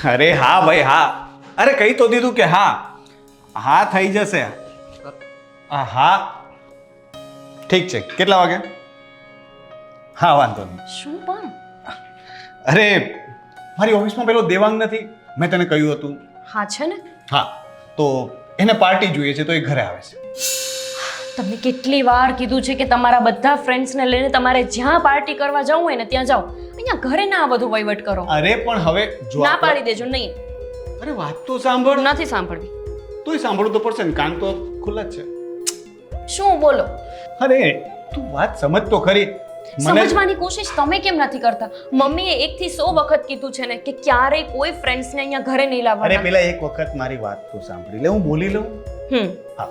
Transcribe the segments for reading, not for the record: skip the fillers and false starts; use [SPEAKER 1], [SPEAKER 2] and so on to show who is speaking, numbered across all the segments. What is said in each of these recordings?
[SPEAKER 1] અરે હા ભાઈ હા, અરે કહી તો દીધું કે હા હા થઈ જશે. હા ઠીક છે, કેટલા વાગે? હા વાંધો નહીં.
[SPEAKER 2] શું પણ?
[SPEAKER 1] અરે મારી ઓફિસમાં પેલો દેવાંગ નથી, મેં તને કહ્યું હતું.
[SPEAKER 2] હા છે ને.
[SPEAKER 1] હા તો એને પાર્ટી જોઈએ છે તો એ ઘરે આવે છે.
[SPEAKER 2] તમને કેટલી વાર કીધું છે કે તમારા બધા ફ્રેન્ડ્સને લઈને તમારે જ્યાં પાર્ટી કરવા જવું હોય ને ત્યાં જાઓ, અહીંયા ઘરે ના આ બધું વહીવટ કરો.
[SPEAKER 1] અરે પણ હવે જો
[SPEAKER 2] ના પાડી દેજો. નહીં,
[SPEAKER 1] અરે વાત તો સાંભળ.
[SPEAKER 2] નથી સાંભળવી.
[SPEAKER 1] તોય સાંભળવું તો પડશે ને, કાન તો ખુલ્લા જ છે.
[SPEAKER 2] શું બોલો?
[SPEAKER 1] અરે તું વાત સમજ તો ખરી.
[SPEAKER 2] સમજવાની કોશિશ તમે કેમ નથી કરતા? મમ્મીએ 1 થી 100 વખત કીધું છે ને કે ક્યારેય કોઈ ફ્રેન્ડ્સને અહીંયા ઘરે નહીં
[SPEAKER 1] અરે
[SPEAKER 2] લાવવાના.
[SPEAKER 1] પેલા એક વખત મારી વાત તો સાંભળી લે, હું બોલી લઉં.
[SPEAKER 2] હમ
[SPEAKER 1] હા,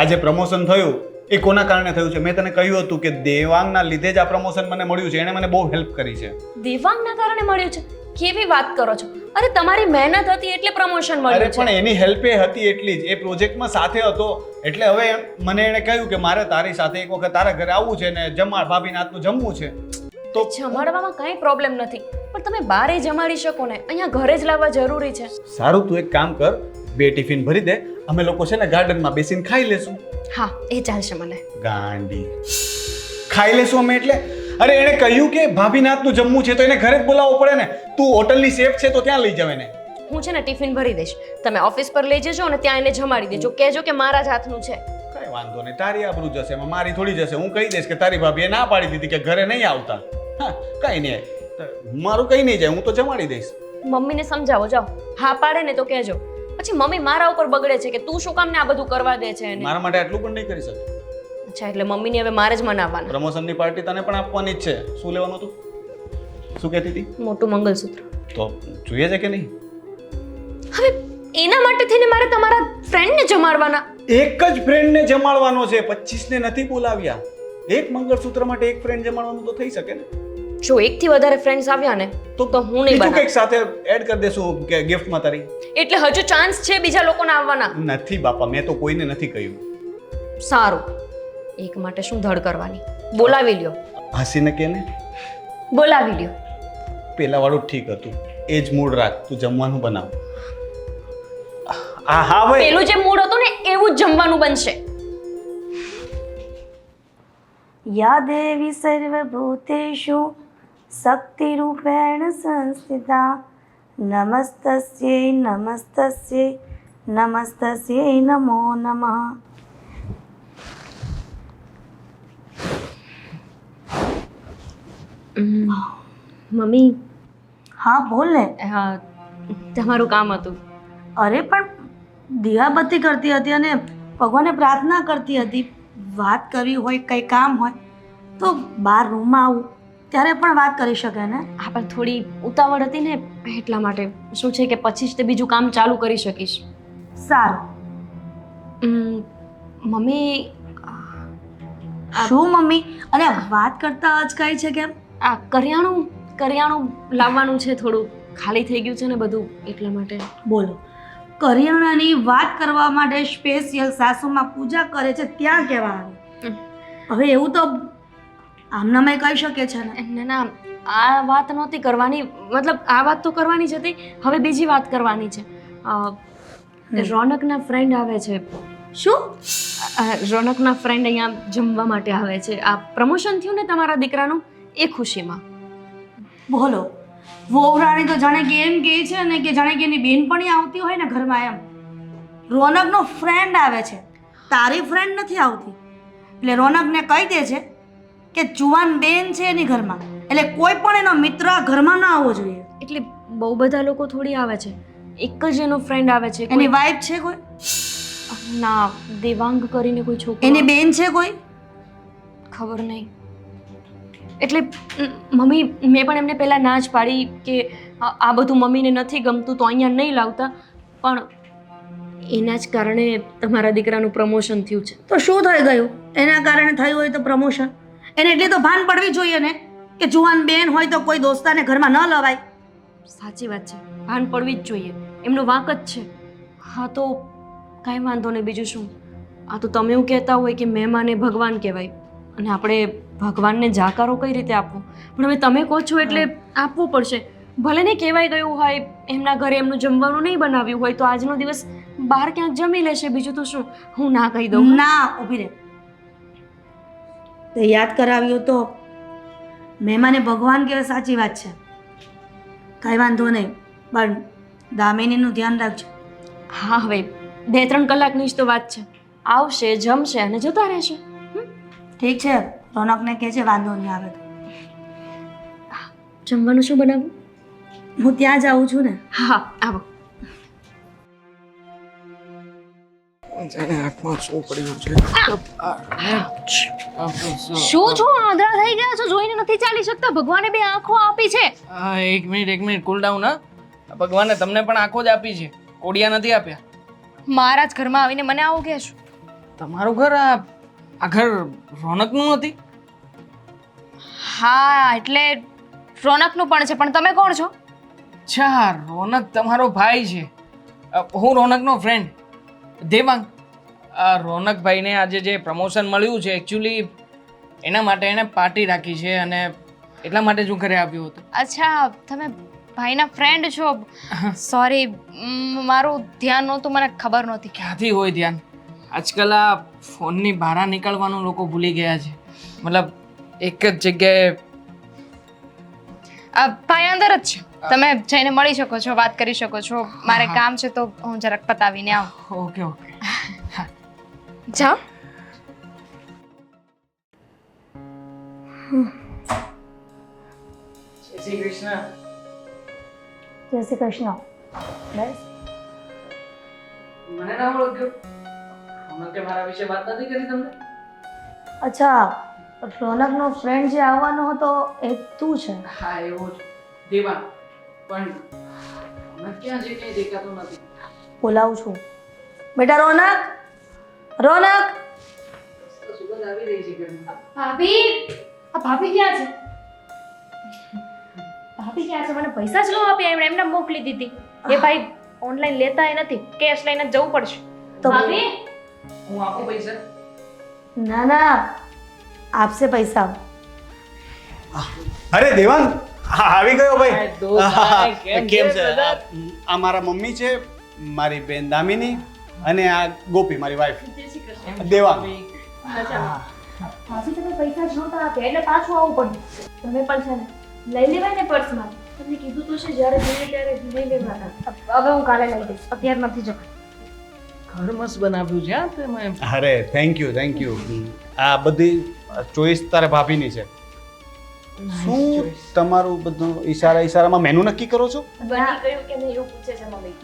[SPEAKER 1] આજે પ્રમોશન થયું એ કોના કારણે થયું છે? મેં તને કહ્યું હતું કે દેવાંગના લીધે જ આ પ્રમોશન મને મળ્યું છે. એણે મને બહુ હેલ્પ કરી છે.
[SPEAKER 2] દેવાંગના કારણે મળ્યું છે? કેવી વાત કરો છો? અરે તમારી મહેનત હતી એટલે પ્રમોશન
[SPEAKER 1] અરે
[SPEAKER 2] મળ્યું
[SPEAKER 1] પણ
[SPEAKER 2] છે.
[SPEAKER 1] એની હેલ્પ એ હતી એટલી જ, એ પ્રોજેક્ટમાં સાથે હતો એટલે હવે મને એણે કહ્યું કે મારે તારી સાથે એક વખત તારા ઘરે આવવું છે ને જમવા ભાભીના હાથનું જમવું છે. તો
[SPEAKER 2] જમાડવામાં કાંઈ પ્રોબ્લેમ નથી, પણ તમે બારે જમાડી શકો ને, અહીંયા ઘરે જ લાવવા જરૂરી છે.
[SPEAKER 1] સારું, તું એક કામ કર, 2 ટિફિન ભરી દે, અમે લોકો છે ને ગાર્ડનમાં બેસીને ખાઈ લેશું.
[SPEAKER 2] હા એ ચાલશે મને.
[SPEAKER 1] ગાંડી ખાઈ લેશું અમે એટલે? અરે એણે કહ્યું કે ભાભીના હાથનું જમવું છે તો એને ઘરે જ બોલાવવો પડે ને. તું હોટલની શેફ છે તો ત્યાં લઈ જાવ એને.
[SPEAKER 2] હું છે ને ટિફિન ભરી દઈશ, તમે ઓફિસ પર લઈ જજો અને ત્યાં એને જમાડી દેજો. કહેજો કે મારા જ હાથનું છે.
[SPEAKER 1] કઈ વાંધો નહીં, તારી આબરૂ જશે એમાં, મારી થોડી જશે. હું કહી દઈશ કે તારી ભાભીએ ના પાડી દીધી કે ઘરે નહીં આવતા. હા કઈ નહીં, મારું કઈ નહીં જાય, હું તો જમાડી દઈશ.
[SPEAKER 2] મમ્મીને સમજાવો, જાઓ. હા પાડે ને તો કહેજો. પછી મમ્મી મારા ઉપર બગડે છે કે તું શું કામ ને આ બધું કરવા દે છે એને.
[SPEAKER 1] મારા માટે આટલું પણ નહીં કરી શકે.
[SPEAKER 2] અચ્છા, એટલે મમ્મીને હવે મારે જ મનાવવાના.
[SPEAKER 1] પ્રમોશનની પાર્ટી તને પણ આપવાની જ છે. શું લેવાનું હતું? શું કહેતી હતી?
[SPEAKER 2] મોટું મંગલસૂત્ર.
[SPEAKER 1] તો જોઈએ છે કે નહીં?
[SPEAKER 2] હવે એના માટે થઈને મારે તમારા ફ્રેન્ડને જમાડવાના?
[SPEAKER 1] એક જ ફ્રેન્ડને જમાડવાનો છે, 25 ને નથી બોલાવ્યા. એક મંગળસૂત્ર માટે એક ફ્રેન્ડ જમાડવાનું તો થઈ શકે ને.
[SPEAKER 2] જો 1 થી વધારે ફ્રેન્ડ્સ આવ્યા ને તો હું નહીં
[SPEAKER 1] બીજું
[SPEAKER 2] બનાવું.
[SPEAKER 1] કંઈક સાથે એડ કરી દેશું કે ગિફ્ટમાં તારી.
[SPEAKER 2] એટલે હજુ ચાન્સ છે બીજા લોકોને આવવાના?
[SPEAKER 1] નથી બાપા, મેં તો કોઈને નથી કહ્યું.
[SPEAKER 2] સારું, એક માટે શું ધડ કરવાની? બોલાવી લ્યો.
[SPEAKER 1] હસીને કે ને,
[SPEAKER 2] બોલાવી લ્યો.
[SPEAKER 1] પેલા વાળું ઠીક હતું, એ જ મૂડ રાખ, તું જમવાનું બનાવ. હા હા ભાઈ,
[SPEAKER 2] પેલું જે મૂડ હતું ને એવું જ જમવાનું બનશે.
[SPEAKER 3] या देवी सर्वभूतेषु शक्तिरूपेण संस्थिता नमस्तस्यै नमस्तस्यै नमस्तस्यै नमो नमः.
[SPEAKER 2] મમ્મી,
[SPEAKER 3] હા બોલ ને.
[SPEAKER 2] તમારું કામ હતું.
[SPEAKER 3] અરે પણ દીવાબત્તી કરતી હતી અને ભગવાનને પ્રાર્થના કરતી હતી. વાત કરવી હોય, કંઈ કામ હોય તો બહાર રૂમમાં આવું ત્યારે પણ વાત કરી શકે ને.
[SPEAKER 2] આ પણ થોડી ઉતાવળ હતી ને એટલા માટે. શું છે કે પછી જ તે બીજું કામ ચાલુ કરી શકીશ.
[SPEAKER 3] સારું.
[SPEAKER 2] મમ્મી,
[SPEAKER 3] શું મમ્મી? અને વાત કરતા અચકાય છે કેમ?
[SPEAKER 2] આ કરિયાણું લાવવાનું છે, થોડું ખાલી થઈ ગયું છે ને બધું એટલા માટે.
[SPEAKER 3] બોલો, કરિયાણાની વાત કરવા માટે સ્પેશિયલ સાસુમાં પૂજા કરે છે ત્યાં કહેવા આવે? હવે એવું તો આમનામાં કહી શકે છે ને.
[SPEAKER 2] ના, આ વાત નહોતી કરવાની, મતલબ આ વાત તો કરવાની જ હતી. હવે બીજી વાત કરવાની છે. રોનકના ફ્રેન્ડ આવે છે.
[SPEAKER 3] શું?
[SPEAKER 2] રોનકના ફ્રેન્ડ અહીંયા જમવા માટે આવે છે. આ પ્રમોશન થયું ને તમારા દીકરાનું, એ ખુશીમાં.
[SPEAKER 3] બોલો, વહુરાણી તો જાણે કે એમ કહે છે ને કે જાણે કે એની બેનપણી આવતી હોય ને ઘરમાં એમ. રોનકનો ફ્રેન્ડ આવે છે, તારી ફ્રેન્ડ નથી આવતી. એટલે રોનકને કહી દે છે કે જુવાન બેન છે એની ઘરમાં, એટલે કોઈ પણ એનો મિત્ર ઘરમાં ના આવવો જોઈએ.
[SPEAKER 2] એટલે બહુ બધા લોકો થોડી આવે છે, એક જ એનો ફ્રેન્ડ આવે છે.
[SPEAKER 3] એની વાઈફ છે કોઈ?
[SPEAKER 2] ના, દેવાંગ કરીને કોઈ છોકરો.
[SPEAKER 3] એની બેન છે કોઈ?
[SPEAKER 2] ખબર નહીં. એટલે મમ્મી, મેં પણ એમને પહેલાં ના જ પાડી કે આ બધું મમ્મીને નથી ગમતું તો અહીંયા નહીં લાવતા, પણ એના જ કારણે તમારા દીકરાનું પ્રમોશન થયું છે.
[SPEAKER 3] તો શું થઈ ગયું? એના કારણે થયું હોય તો પ્રમોશન એને એટલી તો ભાન પડવી જોઈએ ને કે જુવાન બેન હોય તો કોઈ દોસ્તાને ઘરમાં ન લવાય.
[SPEAKER 2] સાચી વાત છે, ભાન પડવી જ જોઈએ, એમનો વાંક જ છે. હા તો કાંઈ વાંધો નહીં, બીજું શું. આ તો તમે એવું કહેતા હોય કે મહેમાને ભગવાન કહેવાય અને આપણે ભગવાનને જાકારો કઈ રીતે આપવો, પણ હવે તમે કહો છો એટલે આપવું પડશે. ભલે ને કહેવાય ગયું હોય એમના ઘરે એમનું જમવાનું નહીં બનાવ્યું હોય તો આજનો દિવસ બહાર ક્યાંક જમી લેશે, બીજું તો શું હું ના કહી દઉં?
[SPEAKER 3] ના, ઊભી રહે. તે યાદ કરાવ્યું તો મહેમાને ભગવાન કહેવાય, સાચી વાત છે. કાંઈ વાંધો નહીં, પણ દામિનીનું ધ્યાન રાખજો.
[SPEAKER 2] હા, હવે 2-3 કલાકની જ તો વાત છે. આવશે, જમશે અને જતા રહેશે.
[SPEAKER 3] ઠીક છે, રોનકને કહે છે વાંધો નહીં આવે તો.
[SPEAKER 2] જમવાનું શું બનાવું?
[SPEAKER 3] હું ત્યાં જાઉં છું ને.
[SPEAKER 2] હા, આવો.
[SPEAKER 4] જાણે આંખમાં શું પડ્યું છે.
[SPEAKER 2] શું છો આંધળા થઈ ગયા છો? જોઈને નથી ચાલી શકતા? ભગવાને 2 આંખો આપી છે.
[SPEAKER 4] એક મિનિટ કુલ ડાઉન. હા, ભગવાને તમને પણ આંખો જ આપી છે, કોડિયા નથી આપ્યા.
[SPEAKER 2] મારા જ ઘરમાં આવીને મને આવું કહેશો?
[SPEAKER 4] તમારું ઘર આ ઘર રોનકનું નથી?
[SPEAKER 2] હા, એટલે રોનકનું પણ છે, પણ તમે કોણ છો?
[SPEAKER 4] અચ્છા, રોનક તમારો ભાઈ છે. હું રોનકનો ફ્રેન્ડ દેવાંગ. રોનકભાઈને આજે જે પ્રમોશન મળ્યું છે એકચ્યુઅલી એના માટે એણે પાર્ટી રાખી છે અને એટલા માટે જ હું ઘરે આવ્યો હતો.
[SPEAKER 2] અચ્છા, તમે ભાઈના ફ્રેન્ડ છો? સોરી, મારું ધ્યાન નહોતું, મને ખબર નહોતી.
[SPEAKER 4] ક્યાંથી હોય ધ્યાન? આજકાલ આ ફોનની બહાર નીકળવાનું લોકો ભૂલી ગયા છે. મતલબ એક જ જગ્યાએ.
[SPEAKER 2] ભાઈ અંદર જ છે, તમે જઈને મળી શકો છો, વાત કરી શકો છો. મારે કામ છે તો હું જરાક પતાવીને આવું.
[SPEAKER 4] Okay okay.
[SPEAKER 2] જાઓ.
[SPEAKER 4] જય શ્રી કૃષ્ણ.
[SPEAKER 3] જય શ્રી કૃષ્ણ. બસ
[SPEAKER 4] મને ના ઓળખ્યો? રોનકે મારા વિશે વાત નથી કરી તમને?
[SPEAKER 3] અચ્છા, રોનકનો ફ્રેન્ડ જે આવવાનો હતો એ તું છે?
[SPEAKER 4] હા, એવો જ દેવાંગ. પણ રોનક ક્યાં છે કંઈ દેખાતો નથી.
[SPEAKER 3] બોલાવું છું. બેટા રોનક, રોનક.
[SPEAKER 4] તો સુગંધ આવી રહી છે ઘરમાં.
[SPEAKER 2] ભાભી, આ ભાભી ક્યાં છે? ભાભી ક્યાં છે? મને પૈસા જ ન આપ્યા, એમણે એમને મોકલી દીધી. એ ભાઈ ઓનલાઈન લેતાય નથી, કેશ લઈને જ જવું પડશે.
[SPEAKER 3] તો
[SPEAKER 2] ભાભી,
[SPEAKER 4] હું આપું પૈસા?
[SPEAKER 3] ના ના, આપશે પૈસા.
[SPEAKER 1] અરે દેવાંગ, આવી ગયો
[SPEAKER 4] હાય,
[SPEAKER 1] ભાઈ.
[SPEAKER 4] દોસ્ત, હાય, કેમ
[SPEAKER 1] કેમ
[SPEAKER 4] છે,
[SPEAKER 1] છે?
[SPEAKER 4] brother?
[SPEAKER 1] આ મારા મમ્મી છે, મારી બેન દામિની અને આ ગોપી મારી વાઈફ દેવાંગ.
[SPEAKER 2] ભાભી તમે પૈસા જ નહોતા આપ્યા એટલે પાછું આવવું પડ્યું. તમે પણ છે ને લઈ લેવાય ને પર્સમાં. તમને કીધું તો છે જ્યારે જોઈએ ત્યારે લઈ લેવાના. હવે હું કાલે લઈ દઈશ, અત્યારે નથી જવાનું.
[SPEAKER 4] ઘર મસ્ત બનાવ્યું છે. હા, તમે
[SPEAKER 1] અરે થેન્ક યુ. આ બધી ચોઈસ તારે ભાભીની છે. શું તમારું બધું ઈશારામાં મેનુ નક્કી કરો છો?
[SPEAKER 2] બની ગયું કે નહીં એવું પૂછે છે મમ્મી.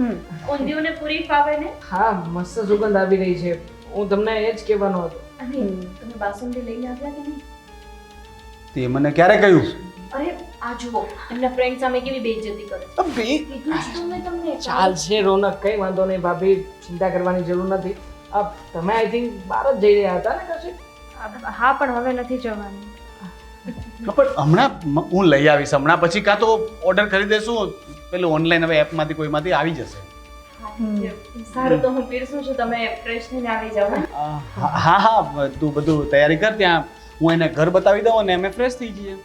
[SPEAKER 2] ઊંધિયુંને પૂરી ફાવે ને?
[SPEAKER 4] હા, મસ્ત સુગંધ આવી રહી છે. હું તમને એ જ કહેવાનો હતો.
[SPEAKER 2] અને તમે બાસુંદી લઈને આવ્યા કે નહીં?
[SPEAKER 1] તે મને ક્યારે કહ્યું?
[SPEAKER 2] અરે આ જુઓ, એમના ફ્રેન્ડ સામે કેવી બેઇજ્જતી કરે છે. કીધું જ તો મેં તમને.
[SPEAKER 4] ચાલશે રોનક, કઈ વાંધો નહીં ભાભી, ચિંતા કરવાની જરૂર નથી. તમે આઈ થિંક બહાર જ જઈ રહ્યા હતા ને કશે?
[SPEAKER 2] હા, પણ હવે નથી જવાનું.
[SPEAKER 1] પણ હમણાં હું લઈ આવીશ. હમણાં પછી કાં તો ઓર્ડર કરી દેશું, પેલું ઓનલાઈન હવે એપમાંથી કોઈમાંથી આવી જશે.
[SPEAKER 2] સારું, તો હું પીરસું છું, તમે ફ્રેશ થઈને આવી જાઓ.
[SPEAKER 1] હા, તું બધું તૈયારી કર. ત્યાં હું એને ઘર બતાવી દઉં અને અમે ફ્રેશ થઈ જઈએ.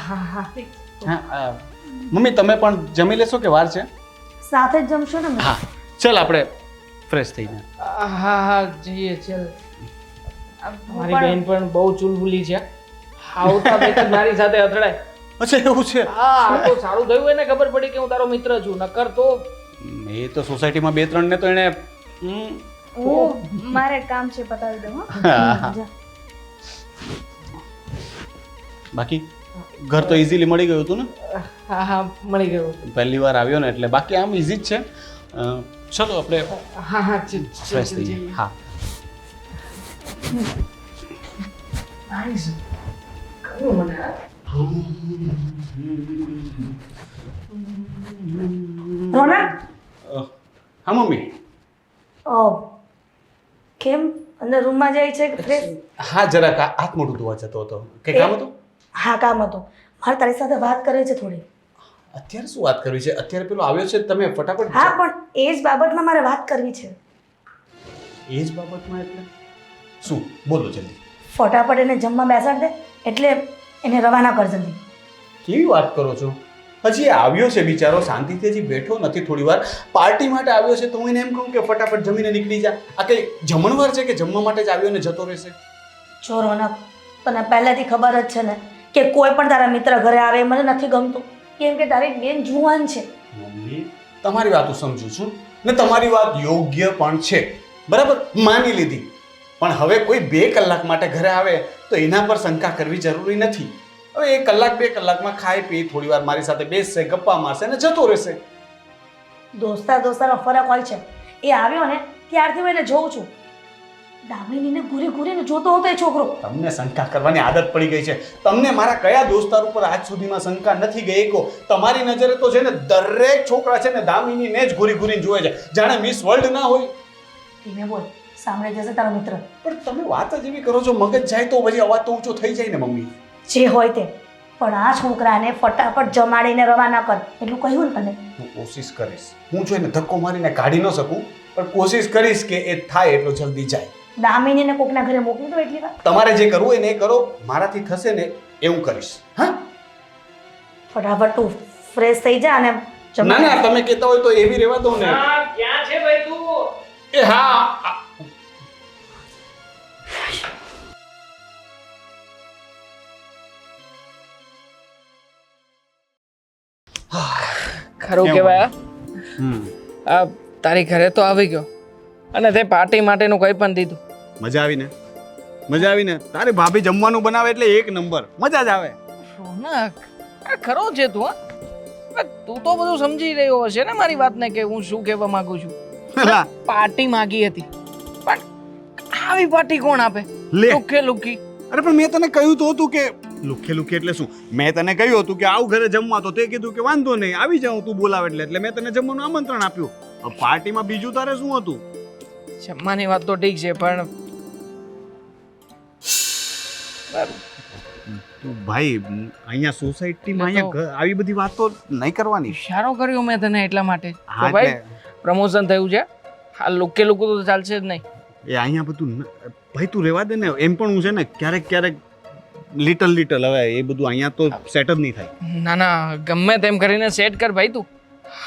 [SPEAKER 4] હા.
[SPEAKER 1] હા, મમ્મી તમે પણ જમી લેશો કે વાર છે?
[SPEAKER 3] સાથે જ જમશો ને?
[SPEAKER 1] હા, ચાલ આપણે ફ્રેશ થઈને.
[SPEAKER 4] હા, જઈએ ચાલ. મારી બેન પણ બહુ ચુલબુલી છે. આવતા વેત જ મારી સાથે અથડાય.
[SPEAKER 1] અચ્છા, એવું છે?
[SPEAKER 4] હા, આ તો સારું થયું એને ખબર પડી કે હું તારો મિત્ર છું. નકર તો
[SPEAKER 1] એ તો સોસાયટીમાં 2-3 ને તો એને
[SPEAKER 2] મારે કામ છે, પતાવી દઉં.
[SPEAKER 1] બાકી ઘર તો ઇઝીલી મળી ગયું હતું ને?
[SPEAKER 4] હા, મળી ગયું.
[SPEAKER 1] પહેલી વાર આવ્યો ને એટલે. બાકી આમ ઇઝી જ છે. ચલો આપણે
[SPEAKER 4] હા,
[SPEAKER 1] ફ્રેશ થઈ જઈએ. હા.
[SPEAKER 4] નાઈસ. કયું મને
[SPEAKER 3] રોનક,
[SPEAKER 1] હા મમ્મી.
[SPEAKER 3] કેમ અંદર રૂમમાં જાય છે કે ફ્રેશ?
[SPEAKER 1] હા, જરાક હાથ મોઢું ધોવા જતો હતો. કે કામ હતું?
[SPEAKER 3] હા, કામ હતું. મારે તારી સાથે વાત કરવી છે થોડી.
[SPEAKER 1] અત્યારે શું વાત કરવી છે? અત્યારે પેલો આવ્યો છે, તમે ફટાફટ.
[SPEAKER 3] હા, પણ એ જ બાબતમાં મારે વાત કરવી છે.
[SPEAKER 1] એ જ બાબતમાં એટલે શું? બોલો જલ્દી.
[SPEAKER 3] ફટાફટ એને જમવા બેસાડ દે, એટલે એને રવાના કર જલ્દી.
[SPEAKER 1] કેવી વાત કરો છો? હજી એ આવ્યો છે બિચારો, શાંતિથી હજી બેઠો નથી, થોડી વાર પાર્ટી માટે આવ્યો છે, તો હું એને એમ કહું કે ફટાફટ જમીને નીકળી જા. આ કઈ જમણવાર છે કે જમવા માટે જ આવ્યો ને જતો રહેશે?
[SPEAKER 3] જો રોનક, તને પહેલેથી ખબર જ છે ને કે કોઈ પણ તારા મિત્ર ઘરે આવે મને નથી ગમતું, કેમ કે તારી બેન જુવાન છે.
[SPEAKER 1] મમ્મી, તમારી વાત હું સમજુ છું ને તમારી વાત યોગ્ય પણ છે, બરાબર, માની લીધી. પણ હવે કોઈ 2 કલાક માટે ઘરે આવે તો એના પર શંકા કરવી જરૂરી નથી. હવે 1 કલાક 2 કલાકમાં ખાઈ પી થોડી વાર મારી સાથે બેસશે, ગપ્પા મારશે ને જતો રહેશે.
[SPEAKER 3] દોસ્તારનો ફરક હોય છે. એ આવ્યો ને ત્યારથી હું એને જોઉં છું, દામિનીને ઘૂરી ઘૂરીને જોતો હતો એ છોકરો.
[SPEAKER 1] તમને શંકા કરવાની આદત પડી ગઈ છે. તમને મારા કયા દોસ્તાર ઉપર આજ સુધીમાં શંકા નથી ગઈ? કહો, તમારી નજરે તો છે ને દરેક છોકરા છે ને દામિનીને જ ઘૂરી ઘૂરીને જોવે છે, જાણે મિસ વર્લ્ડ ના હોય.
[SPEAKER 3] ધીમે બોલ, સાંભળે જશે તારો મિત્ર.
[SPEAKER 1] પણ તમે વાત જ એવી કરો છો, મગજ જાય તો પછી અવાજ તો ઊંચો થઈ જાય ને મમ્મી.
[SPEAKER 3] જે હોય તે, પણ આ છોકરાને ફટાફટ જમાડીને રવાના કર, એટલું કહ્યું ને તને.
[SPEAKER 1] હું કોશિશ કરીશ. હું જો એને ધક્કો મારીને કાઢી ન શકું, પણ કોશિશ કરીશ કે એ થાય એટલો જલ્દી જાય.
[SPEAKER 3] દામિનીને કોકના ઘરે મોકલી દો એટલી વાર.
[SPEAKER 1] તમારે જે કરવું હોય ને એ કરો, મારાથી થશે ને એવું કરીશ. હા,
[SPEAKER 3] ફટાફટ તું ફ્રેશ થઈ જા અને
[SPEAKER 1] ના ના, તમે કહેતા હોય તો એવી રહેવા દો ને.
[SPEAKER 4] ક્યાં છે ભાઈ તું?
[SPEAKER 1] એ હા,
[SPEAKER 4] ખરું કહેવાય. આ તારી ઘરે તો આવી ગયો અને તે પાર્ટી માટેનું કંઈ પણ દીધું.
[SPEAKER 1] મજા આવી ને? મજા આવી ને? તારી ભાભી જમવાનું બનાવે એટલે 1 નંબર, મજા જ આવે.
[SPEAKER 4] રોનક, આ ખરો છે તું? હા, તું તો બધું સમજી રહ્યો હશે ને મારી વાતને, કે હું શું કહેવા માંગુ છું. પાર્ટી માંગી હતી, પણ આવી પાર્ટી કોણ આપે?
[SPEAKER 1] લે.
[SPEAKER 4] લુખે લુખી.
[SPEAKER 1] અરે પણ મેં તને કહ્યું તો હતું કે લુખે લુખે એટલે શું? મેં તને કહ્યું હતું કે આવ ઘરે જમવા, તો તે કીધું કે વાંધો નહીં, આવી જાઉં તું બોલાવે એટલે મેં તને જમવાનું આમંત્રણ આપ્યું. હવે પાર્ટીમાં બીજું તારે શું હતું?
[SPEAKER 4] જમવાની વાત તો ઠીક છે, પણ
[SPEAKER 1] તું ભાઈ અહીંયા સોસાયટીમાં અહીંયા આવી બધી વાતો નહીં કરવાની.
[SPEAKER 4] ઇશારો કર્યો મેં તને એટલા માટે.
[SPEAKER 1] હા,
[SPEAKER 4] તો ભાઈ પ્રમોશન થયું છે, આ લુકે લુકું તો ચાલશે જ નહીં.
[SPEAKER 1] એ અહીંયા બધું ભાઈ તું રહેવા દે ને. એમ પણ હું છે ને ક્યારેક ક્યારેક લિટલ હવે એ બધું અહીંયા તો સેટ જ નહીં થાય.
[SPEAKER 4] ના ના, ગમે તેમ કરીને સેટ કર ભાઈ તું.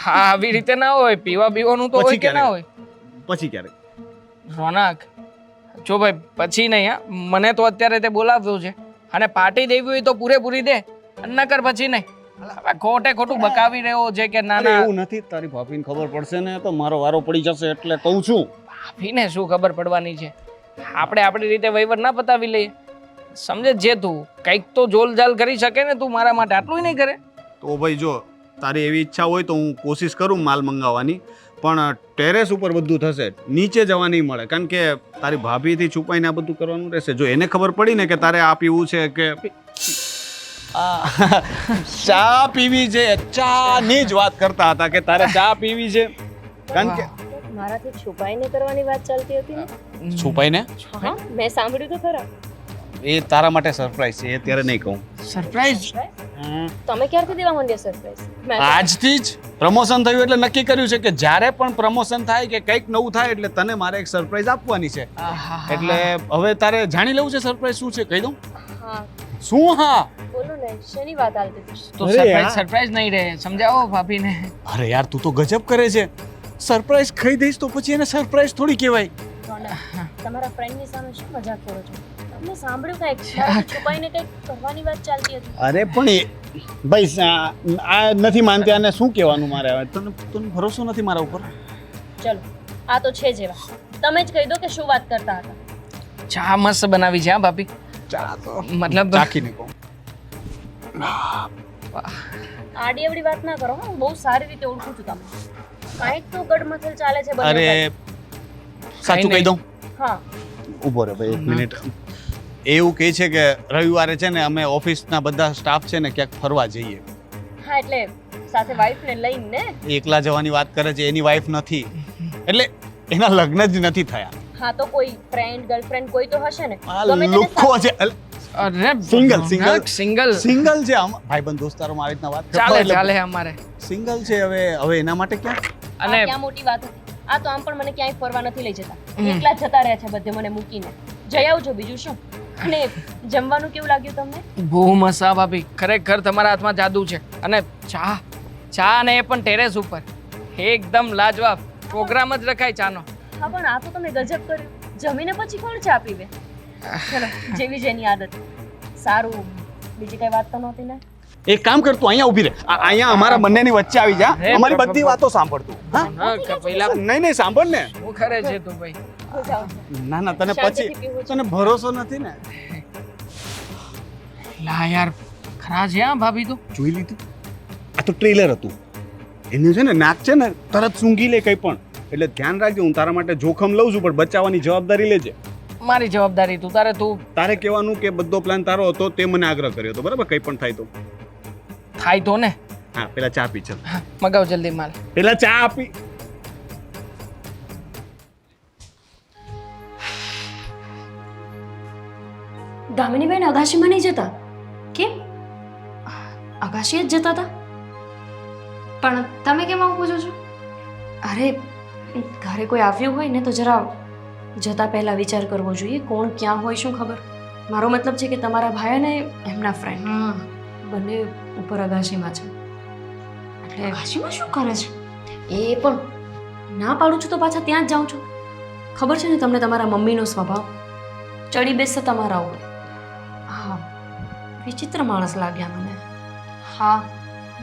[SPEAKER 4] હા, આવી રીતે ના હોય. પીવા પીવાનું તો હોય કે ના હોય?
[SPEAKER 1] પછી ક્યારેક.
[SPEAKER 4] રોનક, જો ભાઈ પછી નહીં. હા, મને તો અત્યારે તે બોલાવ્યો છે અને પાર્ટી દેવી હોય તો પૂરેપૂરી દે, ન કર પછી નહીં. હવે ખોટે ખોટું બકાવી રહ્યો છે કે ના ના.
[SPEAKER 1] એવું નથી, તારી ભાભીને ખબર પડશે ને તો મારો વારો પડી જશે, એટલે કહું છું.
[SPEAKER 4] ભાભીને શું ખબર પડવાની છે? આપણે આપણી રીતે વહીવટ ના પતાવી લઈએ. સમજે જે તું કંઈક તો જોલજાલ કરી શકે ને તું મારા માટે, આટલું નહીં કરે?
[SPEAKER 1] તો ભાઈ જો તારી એવી ઈચ્છા હોય તો હું કોશિશ કરું માલ મંગાવવાની, પણ ટેરેસ ઉપર બધું થશે, નીચે જવા નહીં મળે, કારણ કે તારી ભાભીથી છુપાઈને આ બધું કરવાનું રહેશે. જો એને ખબર પડી ને કે તારે આ પીવું છે કે ચા પીવી છે, ચાની જ વાત કરતા હતા કે તારે ચા પીવી છે, કારણ કે
[SPEAKER 2] મારાથી છુપાઈને કરવાની વાત ચાલતી હતી ને.
[SPEAKER 1] છુપાઈને
[SPEAKER 2] હા, મેં સાંભળ્યું તો ખરા.
[SPEAKER 1] એ તારા માટે સરપ્રાઈઝ છે, એ ત્યારે નહીં કહું.
[SPEAKER 4] સરપ્રાઈઝ?
[SPEAKER 2] તમે ક્યારથી દેવા માંડ્યા સરપ્રાઈઝ?
[SPEAKER 1] આજથી જ પ્રમોશન થયું એટલે નક્કી કર્યું છે કે જ્યારે પણ પ્રમોશન થાય કે કંઈક નવું થાય એટલે તને મારે એક સરપ્રાઈઝ આપવાની છે. એટલે હવે તારે જાણી લેવું છે સરપ્રાઈઝ શું છે, કહી દઉં?
[SPEAKER 2] હા,
[SPEAKER 1] શું? હા,
[SPEAKER 2] બોલો ને, શેની વાત ચાલતી હતી?
[SPEAKER 4] તો
[SPEAKER 1] અરે યાર.
[SPEAKER 4] સરપ્રાઈઝ નહીં રહે, સમજાવો ભાભીને.
[SPEAKER 1] અરે યાર તું તો ગજબ કરે છે. સરપ્રાઈઝ કહી દઈશ તો પછી એને સરપ્રાઈઝ થોડી કહેવાય.
[SPEAKER 2] તમારા ફ્રેન્ડની સામે શું મજાક કરો છો? તમને સાંભળ્યું કાંઈક મારાથી છુપાઈને કંઈક કરવાની વાત ચાલતી હતી.
[SPEAKER 1] અરે પણ ભાઈ આ નથી માનતી, આને શું કહેવાનું મારે? હવે તને ભરોસો નથી મારા ઉપર?
[SPEAKER 2] ચલો, આ તો છે જેવા. તમે જ કહી દો કે શું વાત કરતા હતા.
[SPEAKER 4] ચા મસ્ત બનાવી છે હા ભાભી.
[SPEAKER 1] ચા તો
[SPEAKER 4] મતલબ
[SPEAKER 1] ચાખીને કહું.
[SPEAKER 2] આડી અવડી વાત ના કરો. હું બહુ સારી રીતે ઓળખું છું તમને. કાંઈક તો ગડમથલ ચાલે છે બંને
[SPEAKER 1] અરે
[SPEAKER 2] પાસે.
[SPEAKER 1] સાચું કહી દઉં?
[SPEAKER 2] હા,
[SPEAKER 1] ઊભો રહે ભાઈ, 1 મિનિટ. એવું કહે છે કે રવિવારે છે ને અમે ઓફિસના બધા સ્ટાફ છે ને ક્યાંક ફરવા જઈએ.
[SPEAKER 2] હા, એટલે સાથે વાઈફને લઈને ને.
[SPEAKER 1] એકલા જવાની વાત કરે છે, એની વાઈફ નથી, એટલે એના લગ્ન જ નથી થયા.
[SPEAKER 2] હા, તો કોઈ ફ્રેન્ડ ગર્લફ્રેન્ડ કોઈ તો હશે ને.
[SPEAKER 1] આ
[SPEAKER 2] ગમે તેને
[SPEAKER 1] લુખ્ખો છે.
[SPEAKER 4] અરે
[SPEAKER 1] સિંગલ
[SPEAKER 4] સિંગલ
[SPEAKER 1] છે. ભાઈબંધ દોસ્તારોમાં આવી રીતના વાત
[SPEAKER 4] ચાલે
[SPEAKER 1] એટલે
[SPEAKER 4] ચાલે અમારે.
[SPEAKER 1] સિંગલ છે. હવે એના માટે ક્યાં?
[SPEAKER 2] આ
[SPEAKER 4] અને
[SPEAKER 2] ક્યાં મોટી વાત હતી. આ તો આમ પણ મને ક્યાંય ફરવા નથી લઈ જતા. એકલા જ જતા રહ્યા છે બધે મને મૂકીને. જઈ આવજો, બીજું શું. અને જમવાનું કેવું લાગ્યું તમને?
[SPEAKER 4] બહુ મસ્ત હા ભાભી, ખરેખર તમારા હાથમાં જાદુ છે. અને ચા ચા ને એ પણ ટેરેસ ઉપર, એકદમ લાજવાબ પ્રોગ્રામ જ રખાય ચાનો.
[SPEAKER 2] હા પણ આ તો તમે ગજબ કર્યું. જમીને પછી કોણ ચા પીવે? ચલો, જેવી જેની આદત. સારું, બીજી કઈ વાત તો નહોતી ને?
[SPEAKER 1] એક કામ કર, તું અહીંયા ઊભી રહે. અહીંયા અમારા બંનેની વચ્ચે આવી જા.
[SPEAKER 4] અરે,
[SPEAKER 1] અમારી
[SPEAKER 4] બાપા,
[SPEAKER 1] બધી વાતો સાંભળતું. હા
[SPEAKER 4] હા, કે પહેલા
[SPEAKER 1] નહીં સાંભળ ને.
[SPEAKER 4] શું કરે છે તું ભાઈ?
[SPEAKER 2] જાઓ.
[SPEAKER 1] ના ના, તને
[SPEAKER 2] શાંતિથી
[SPEAKER 1] પછી
[SPEAKER 2] પીવું છે.
[SPEAKER 1] તને ભરોસો નથી ને.
[SPEAKER 4] લા યાર, ખરા છે હા ભાભી તો.
[SPEAKER 1] જોઈ લીધું? આ તો ટ્રેલર હતું. એને છે ને નાક છે ને તરત સૂંઘી લે કંઈ પણ. એટલે ધ્યાન રાખજો, હું તારા માટે જોખમ લઉં છું, પણ બચાવવાની જવાબદારી લેજે.
[SPEAKER 4] મારી જવાબદારી તું
[SPEAKER 1] તારે કહેવાનું કે બધો પ્લાન તારો હતો, તે મને આગ્રહ કર્યો હતો, બરાબર? કંઈ પણ થાય તો.
[SPEAKER 4] થાય તો ને.
[SPEAKER 1] હા, પેલા ચા પી ચાલ.
[SPEAKER 4] મગાવ જલ્દી માલ.
[SPEAKER 1] પેલા ચા આપી.
[SPEAKER 2] દામિનીબેન અગાશીમાં નહીં જતા? કેમ? અગાશી જ જતા હતા? પણ તમે કેમ આવું પૂછો છો? અરે ઘરે કોઈ આવ્યું હોય ને તો જરા જતા પહેલા વિચાર કરવો જોઈએ. કોણ ક્યાં હોય શું ખબર. મારો મતલબ છે કે તમારા ભાઈ અને એમના ફ્રેન્ડ બંને ઉપર અગાશીમાં છે. એટલે અગાશીમાં શું કરે છે? એ પણ ના પાડું છું તો પાછા ત્યાં જ જાઉં છું. ખબર છે ને તમને તમારા મમ્મીનો સ્વભાવ, ચડી બેસશે તમારા ઉપર. હા, વિચિત્ર માણસ લાગ્યા મને. હા,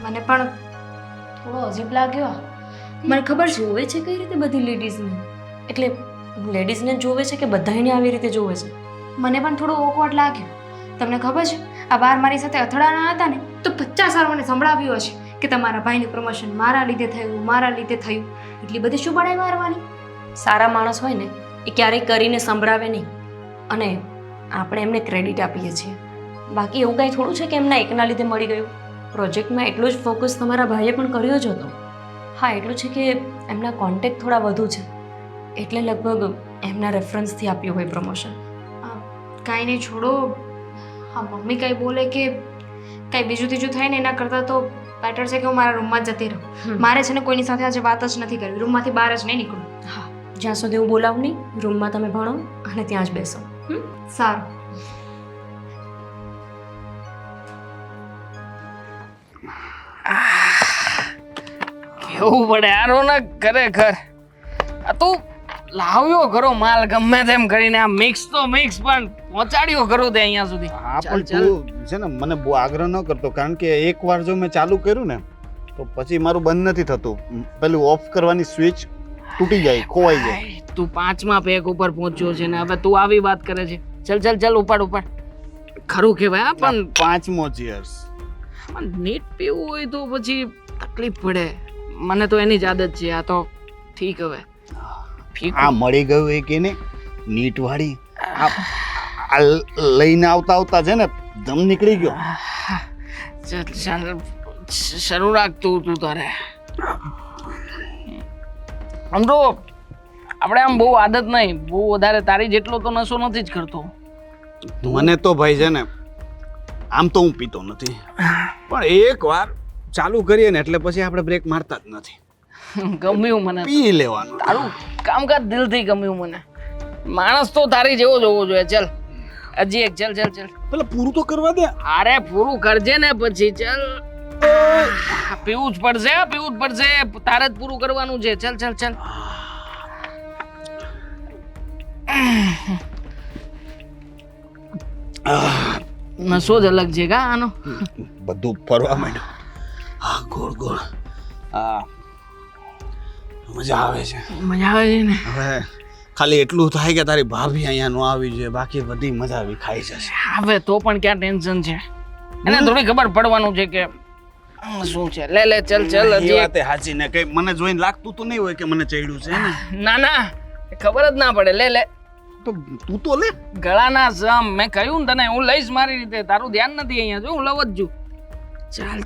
[SPEAKER 2] મને પણ થોડો અજીબ લાગ્યો. મને ખબર છે જોવે છે કઈ રીતે બધી લેડીઝને, એટલે લેડીઝને જોવે છે કે બધાને આવી રીતે જોવે છે. મને પણ થોડું ઓકવર્ડ લાગ્યું. તમને ખબર છે આ બાર મારી સાથે અથડાના હતા ને તો 50 વાર મને સંભળાવ્યું હશે કે તમારા ભાઈનું પ્રમોશન મારા લીધે થયું. એટલી બધી શું બડાઈ મારવાની? સારા માણસ હોય ને એ ક્યારેય કરીને સંભળાવે નહીં, અને આપણે એમને ક્રેડિટ આપીએ છીએ. બાકી એવું કાંઈ થોડું છે કે એમના એકના લીધે મળી ગયું. પ્રોજેક્ટમાં એટલો જ ફોકસ તમારા ભાઈએ પણ કર્યો જ હતો. હા, એટલું છે કે એમના કોન્ટેક્ટ થોડા વધુ છે, એટલે લગભગ એમના રેફરન્સથી આપ્યું હોય પ્રમોશન. કાંઈ નહીં, છોડો. હા, મમ્મી કંઈ બોલે કે કંઈ બીજું ત્રીજું થાય ને એના કરતાં તો બેટર છે કે હું મારા રૂમમાં જ જતી રહું. મારે છે ને કોઈની સાથે આજે વાત જ નથી કરવી. રૂમમાંથી બહાર જ નહીં નીકળું. હા, જ્યાં સુધી હું બોલાવું નહીં, રૂમમાં તમે ભણો અને ત્યાં જ બેસો. સારું.
[SPEAKER 4] કેવું પડે આ રોનક, ખરેખર આ તું લાવ્યો ખરો માલ ગમે તેમ કરીને. આ મિક્સ તો મિક્સ, પણ પહોંચાડ્યો ખરો તે અહીંયા સુધી.
[SPEAKER 1] હા,
[SPEAKER 4] ચાલ,
[SPEAKER 1] પણ તું છે ને મને બહુ આગ્રહ ન કરતો, કારણ કે એકવાર જો મેં ચાલુ કર્યું ને તો પછી મારું બંધ નથી થતું. પેલું ઓફ કરવાની સ્વિચ તૂટી જાય, ખોવાઈ જાય.
[SPEAKER 4] આય, તું 5મા પેક ઉપર પહોંચ્યો છે ને હવે તું આવી વાત કરે છે. ચલ ઉપાડ. ખરું કહેવાય હા, પણ
[SPEAKER 1] 5મો ચીયર્સ.
[SPEAKER 4] નીટ પીવું હોય તો પછી તકલીફ પડે. મને તો એની જ આદત છે. આ તો ઠીક હવે.
[SPEAKER 1] આ મળી ગયું એ કે ને નીટ વાળી, આ લઈને આવતા છે ને દમ નીકળી ગયો.
[SPEAKER 4] ચાલ શરૂ રાખ તું તારે. આમ તો આપણે આમ બહુ આદત નહીં, બહુ વધારે તારી જેટલો તો નશો નથી જ કરતો.
[SPEAKER 1] મને તો ભાઈ છે ને આમ તો હું પીતો નથી, પણ એક વાર ચાલુ કરીએ ને એટલે પછી આપણે બ્રેક મારતા જ નથી.
[SPEAKER 4] ગમ્યું મને
[SPEAKER 1] પી લેવાનું.
[SPEAKER 4] તારું કામકાજ દિલથી ગમ્યું મને. માણસ તો તારી જેવો જ હોવો જોઈએ. ચાલ હજી એક. ચાલ
[SPEAKER 1] પેલા પૂરું તો કરવા દે.
[SPEAKER 4] અરે પૂરું કરજે ને પછી. ચાલ પીવું જ પડશે. તારે જ પૂરું કરવાનું છે. ચાલ. નશો જ અલગ છે કા આનો.
[SPEAKER 1] બધું ફરવા માંડ્યું. હા, ગોળ. હા, મજા આવે છે
[SPEAKER 4] ને.
[SPEAKER 1] હવે ખાલી એટલું થાય કે તારી ભાભી અહીંયા ન આવી જોઈએ, બાકી બધી મજા આવી ખાઈ જશે.
[SPEAKER 4] હવે તો પણ ક્યાં ટેન્શન છે. એને થોડી ખબર પડવાનું છે કે શું છે. લે ચાલ
[SPEAKER 1] એ વાતે સાચી ને. કઈ મને જોઈને લાગતું તો નહીં હોય કે મને ચડ્યું છે ને.
[SPEAKER 4] ના ખબર જ ના પડે. લે
[SPEAKER 1] તો તું તો લે.
[SPEAKER 4] ગળાના સમ મેં કહ્યું ને તને, હું લઈશ મારી રીતે. તારું ધ્યાન નથી અહીંયા. જો હું લવ જ છું. ચાલ.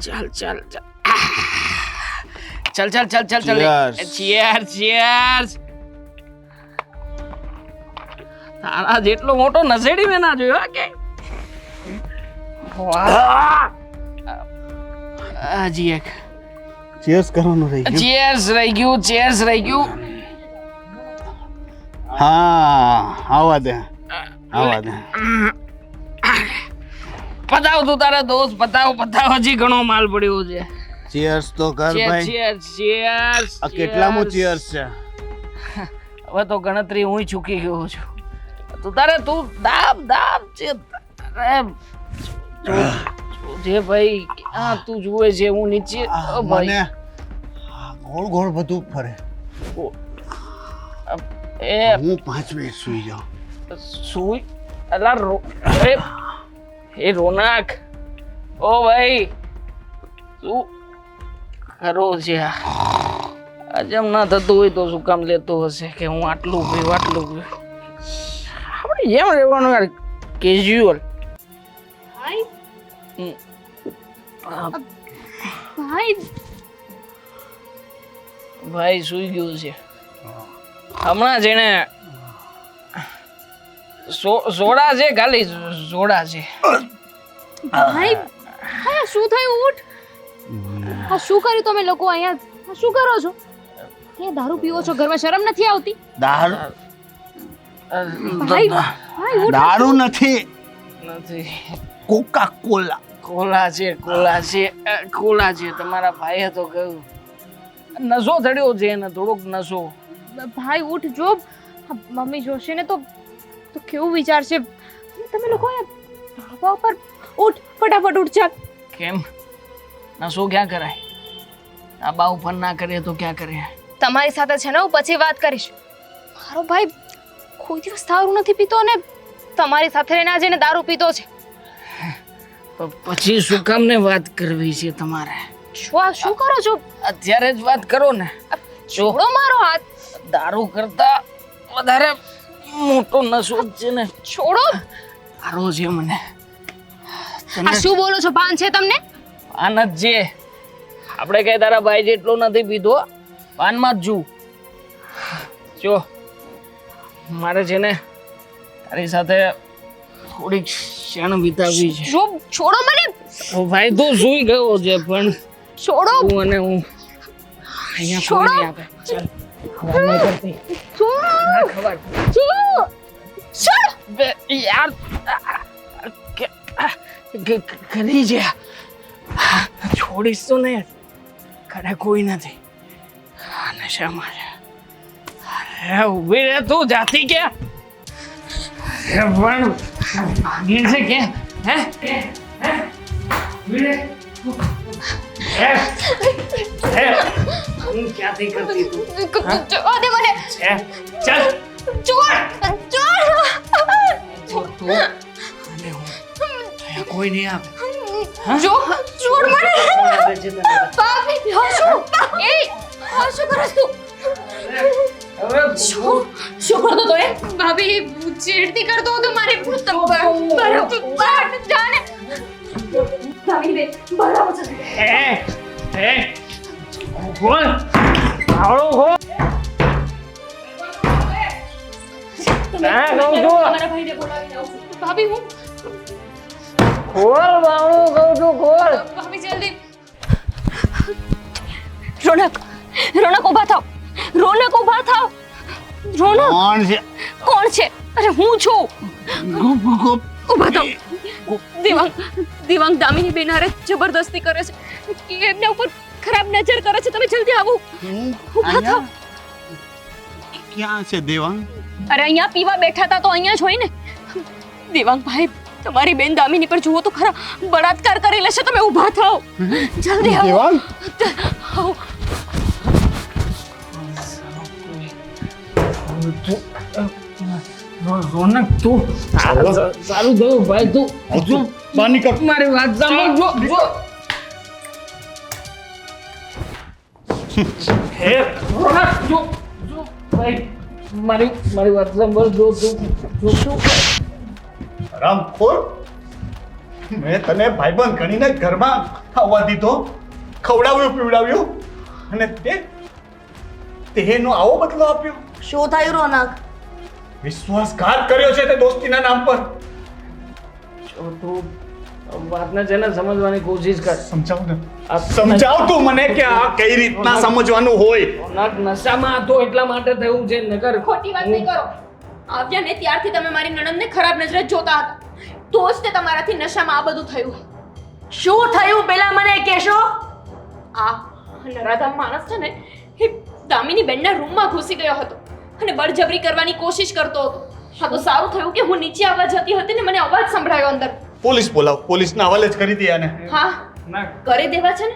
[SPEAKER 4] ચીયર્સ. તારા જેટલો મોટો નસેડી મેં ના જોયો કે. હજી એક.
[SPEAKER 1] ચીયર્સ કરવાનું રહી ગયું.
[SPEAKER 4] ચીયર્સ રહી ગયું.
[SPEAKER 1] હા, આવા દે.
[SPEAKER 4] પતાવ તું તારા દોસ્ત, પતાવ હજી ઘણો માલ પડ્યો છે.
[SPEAKER 5] ચીયર્સ તો કર ભાઈ.
[SPEAKER 4] ચીયર્સ.
[SPEAKER 5] આ કેટલામું ચીયર્સ છે?
[SPEAKER 4] હવે તો ગણતરી હું ચૂકી ગયો છું. તું દાબ છે. જે ભાઈ ક્યાં તું જુએ છે? હું નીચે. ઓ ભાઈ
[SPEAKER 5] મને ગોળ ગોળ બધું ફરે.
[SPEAKER 4] એ
[SPEAKER 5] હું 5 મિનિટ સુઈ જાઉં.
[SPEAKER 4] સુઈ અલા એ રોનક. ઓ ભાઈ શું કરો છે? હજમ ના થતું હોય તો શું કામ લેતો હશે કે હું આટલું પીવું આપણે જેમ રહેવાનું યાર, કેઝ્યુઅલ. ભાઈ સુઈ ગયો છે હમણાં જ. એને સોડા છે, ખાલી સોડા છે.
[SPEAKER 2] ભાઈ હા શું થયું? ઉઠ. આ શું કર્યું તમે લોકો અહીંયા? આ શું કરો છો? ક્યાં દારૂ પીવો છો? ઘરમાં શરમ નથી આવતી? ભાઈ ભાઈ ઉઠ.
[SPEAKER 5] દારૂ નથી,
[SPEAKER 4] નથી.
[SPEAKER 5] Coca Cola.
[SPEAKER 4] કોલા છે. તમારા ભાઈએ તો કહ્યું નશો ચડ્યો છે એને, થોડોક નશો.
[SPEAKER 2] ભાઈ ઉઠ. જો મમ્મી જોશે ને તો કેવું વિચારશે? તમે લોકો ધાબા પર ઉઠ, ફટાફટ ઉઠ. ચાલ.
[SPEAKER 4] કેમ? નશો ક્યાં કરાય? ધાબા ઉપર ના કરીએ તો ક્યાં કરીએ?
[SPEAKER 2] તમારી સાથે છે ને હું પછી વાત કરીશ. મારો ભાઈ કોઈ દિવસ દારૂ નથી પીતો અને તમારી સાથે રહીને આજે એને દારૂ પીતો છે.
[SPEAKER 4] પછી શું કામ ને વાત કરવી છે તમારે?
[SPEAKER 2] શું આ શું કરો છો?
[SPEAKER 4] અત્યારે જ વાત કરો ને.
[SPEAKER 2] છોડો મારો હાથ.
[SPEAKER 4] દારૂ કરતા વધારે મોટો નશો જ છે ને.
[SPEAKER 2] છોડો.
[SPEAKER 4] દારૂ છે મને.
[SPEAKER 2] આ શું બોલો છો? ભાન છે તમને?
[SPEAKER 4] ભાન જ છે. આપણે કઈ તારા ભાઈ જેટલો નથી પીધો, ભાનમાં જ જો મારે છે ને તારી સાથે થોડીક ક્ષણ વિતાવવી છે.
[SPEAKER 2] જો છોડો મને.
[SPEAKER 4] ઓ ભાઈ તું સૂઈ ગયો છે પણ
[SPEAKER 2] છોડો.
[SPEAKER 4] તું અને હું અહીંયા કોઈ નહીં આપે. ચાલ ખબર નહીં પડતી.
[SPEAKER 2] છોડો.
[SPEAKER 4] ખબર
[SPEAKER 2] છોડો.
[SPEAKER 4] બે યાર કરી છે. છોડીશ તો નહીં. ઘરે કોઈ નથી. નશામાં છે. અરે ઊભી રહે તું, જાતી ક્યાં? પણ ભાગી છે કે? હે ઊભી રહે. હું ક્યાંથી કરતી તું?
[SPEAKER 2] જવા દે મને.
[SPEAKER 4] ચાલ
[SPEAKER 2] છોડ.
[SPEAKER 4] તું અને હું અહીંયા કોઈ નહીં આવે.
[SPEAKER 2] જો છોડ મને. ભાભી શું? એ શું કરે તું? શું કરતો તો એ? ભાભી ચીડતી કરતો હતો મારી બરાબર જાને. ભાભી બે બરાબર છે.
[SPEAKER 4] બોલ આવડો હો. ના કહું છું.
[SPEAKER 2] મારા ભાઈને બોલાવીને આવું છું. ભાભી હું
[SPEAKER 4] ખોલ બાવણું કહું છું, ખોલ.
[SPEAKER 2] ભાભી જલ્દી. રોનક ઊભા થાવ. રોનક ઊભા થાવ. રોનક
[SPEAKER 5] કોણ છે?
[SPEAKER 2] કોણ છે? અરે હું છું. ઊભા થાવ. દિવાંગ દામિની બેન હારે જબરદસ્તી કરે છે કે એમના ઉપર ખરાબ નજર કરે છે. તમે જલ્દી આવો. ઊભા થાવ.
[SPEAKER 5] ક્યાં છે દેવાંગ?
[SPEAKER 2] અરે અહીંયા પીવા બેઠા હતા તો અહીંયા જ હોય ને. દેવાંગ ભાઈ તમારી બેન દામિની પર જુઓ તો ખરા, બળાત્કાર કરી લેશે. તમે ઊભા થાવ. જલ્દી આવો.
[SPEAKER 5] દેવાંગ?
[SPEAKER 2] આવો.
[SPEAKER 4] રોનક તું સારું થયું ભાઈ. તું હજુ
[SPEAKER 5] બાની કર.
[SPEAKER 4] મારી વાત સાંભળ. જો હે રોનક જો ભાઈ મારી વાત સાંભળ. જો તું
[SPEAKER 1] રામખોર, મેં તને ભાઈબંધ ગણીને ઘરમાં આવવા દીધો, ખવડાવ્યું પીવડાવ્યું અને તેનો આવો બદલો આપ્યો.
[SPEAKER 3] શું થયું રોનક?
[SPEAKER 1] વિશ્વાસઘાત કર્યો છે તે દોસ્તીના નામ પર.
[SPEAKER 4] જો તું વાતને છે ને સમજવાની કોશિશ કર.
[SPEAKER 1] સમજાવ ને. સમજાવ તું મને કે આ કઈ રીતના સમજવાનું હોય.
[SPEAKER 4] રોનક નશામાં હતો એટલા માટે થયું છે. નકર
[SPEAKER 2] ખોટી વાત નહીં કરો. આવ્યા ને ત્યારથી તમે મારી નણંદને ખરાબ નજરે જોતા હતા. તો જ તે તમારાથી નશામાં આ બધું થયું.
[SPEAKER 3] શું થયું પેલા મને કહેશો?
[SPEAKER 2] આ નરાધામ માણસ છે ને એ દામિની બેનના રૂમમાં ઘૂસી ગયો હતો અને બળજબરી કરવાની કોશિશ કરતો હતો. હા તો સારું થયું કે હું નીચે આવવા જતી હતી ને મને અવાજ સંભળાયો અંદર.
[SPEAKER 1] પોલીસ બોલાવ, પોલીસના હવાલે જ કરી દે આને.
[SPEAKER 2] હા
[SPEAKER 4] ના
[SPEAKER 2] કરી દેવા છે ને,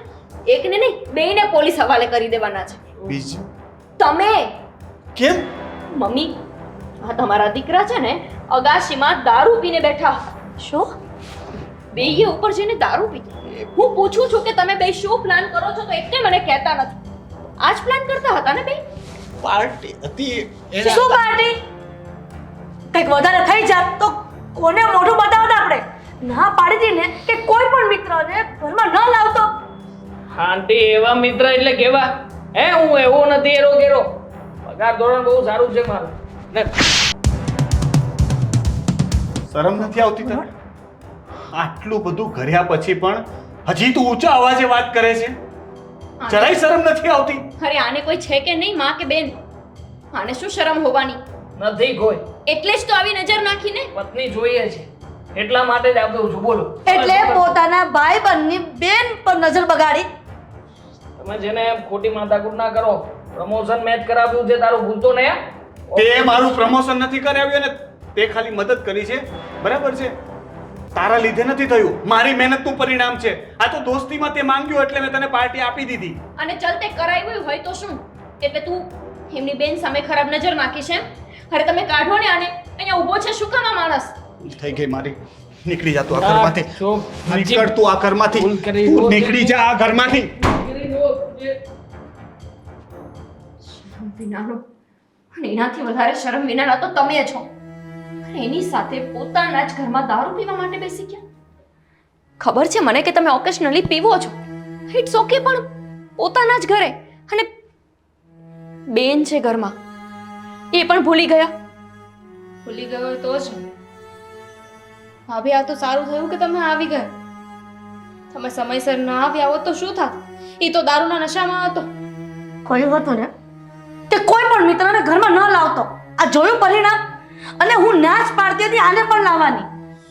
[SPEAKER 2] એકને નહીં બેયને પોલીસ હવાલે કરી દેવાના છે.
[SPEAKER 1] બીજું
[SPEAKER 2] તમે
[SPEAKER 1] કેમ?
[SPEAKER 2] મમ્મી, આ તમારા દીકરા છે ને અગાશીમાં દારૂ પીને બેઠા હતા.
[SPEAKER 3] શું?
[SPEAKER 2] બેયે ઉપર જઈને દારૂ પીધો. હું પૂછું છું કે તમે બે શું પ્લાન કરો છો તો એકને મને કહેતા નથી. આ જ પ્લાન કરતા હતા ને બે?
[SPEAKER 1] પાર્ટી હતી
[SPEAKER 3] શું પાર્ટી? કંઈક વધારે થઈ જાત તો કોને મોઢું બતાવતા આપણે? ના પાડી દી ને કે કોઈ પણ મિત્રને ઘરમાં ન લાવતો.
[SPEAKER 4] આંટી એવા મિત્ર એટલે કેવા? હું એવો નથી એરો કેરો. પગાર ધોરણ બહુ સારું છે મારું. ને
[SPEAKER 1] શરમ નથી આવતી તને? આટલું બધું કર્યા પછી પણ હજી તું ઊંચા અવાજે વાત કરે છે? જરાય શરમ નથી આવતી?
[SPEAKER 2] અરે આને કોઈ છે કે નહીં, માં કે બેન? આને શું શરમ હોવાની?
[SPEAKER 4] નથી કોઈ.
[SPEAKER 2] એટલે જ તો આવી નજર નાખીને.
[SPEAKER 4] પત્ની જોઈએ છે એટલા માટે જ આવતો છું. બોલો.
[SPEAKER 3] એટલે પોતાના ભાઈ બંધની બેન પર નજર બગાડી.
[SPEAKER 4] તમે જેને ખોટી માથાકૂટ ના કરો. પ્રમોશન મેચ કરાવ્યું છે તારું ભૂલતો નહીં.
[SPEAKER 1] તે મારું પ્રમોશન નથી કરાવ્યું ને તે ખાલી મદદ કરી છે, બરાબર છે? તારા લીધે નથી થયું, મારી મહેનતનું પરિણામ છે. આ તો દોસ્તીમાં તે માંગ્યું એટલે મેં તને પાર્ટી આપી દીધી.
[SPEAKER 2] અને ચલ તે કરાવ્યું હોય તો શું? એટલે તું એમની બેન સામે ખરાબ નજર નાખી છે? અરે તમે કાઢો ને આને. અહીંયા ઊભો છે શું કામ આ માણસ?
[SPEAKER 1] થઈ ગઈ મારી. નીકળી જા તું આ ઘરમાંથી.
[SPEAKER 4] ચૂપ.
[SPEAKER 1] નીકળ તું આ ઘરમાંથી.
[SPEAKER 4] ભૂલ કરી.
[SPEAKER 1] તું નીકળી જા આ ઘરમાંથી.
[SPEAKER 2] શરમ વિનાનો અને એનાથી વધારે શરમ વિનાના તો તમે છો. અને એની સાથે પોતાના જ ઘરમાં દારૂ પીવા માટે બેસી ગયા. ખબર છે મને કે તમે ઓકેશનલી પીવો છો, ઇટ્સ ઓકે, પણ પોતાના જ ઘરે. અને બેન છે ઘરમાં, એ પણ ભૂલી ગયા. ભૂલી ગયો તો જ ભાભી, આ તો સારું થયું કે તમે આવી ગયા. તમે સમયસર ના આવ્યા હોત તો શું થાત? એ તો દારૂના નશામાં હતો.
[SPEAKER 3] કહ્યું હતું ને તે કોઈ પણ મિત્રને ઘરમાં ન લાવતો. આ જોયું પરિણામ? અને હું ના જ પાડતી હતી આને પણ લાવવાની,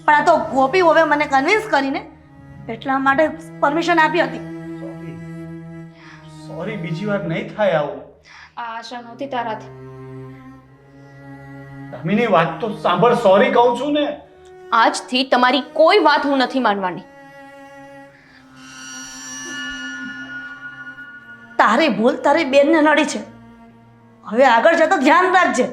[SPEAKER 3] પણ આ તો ગોપી હવે મને કન્વિન્સ કરીને એટલા માટે પરમિશન આપી હતી.
[SPEAKER 1] સોરી, બીજી વાર નહીં થાય આવું.
[SPEAKER 2] આ આશા નહોતી તારાથી.
[SPEAKER 1] દામિની વાત તો સાંભળ, સોરી કહું છું ને.
[SPEAKER 2] આજથી તમારી કોઈ વાત હું નથી માનવાની.
[SPEAKER 3] તારી ભૂલ તારી બેનને નડી છે. હવે આગળ જતા ધ્યાન રાખજે.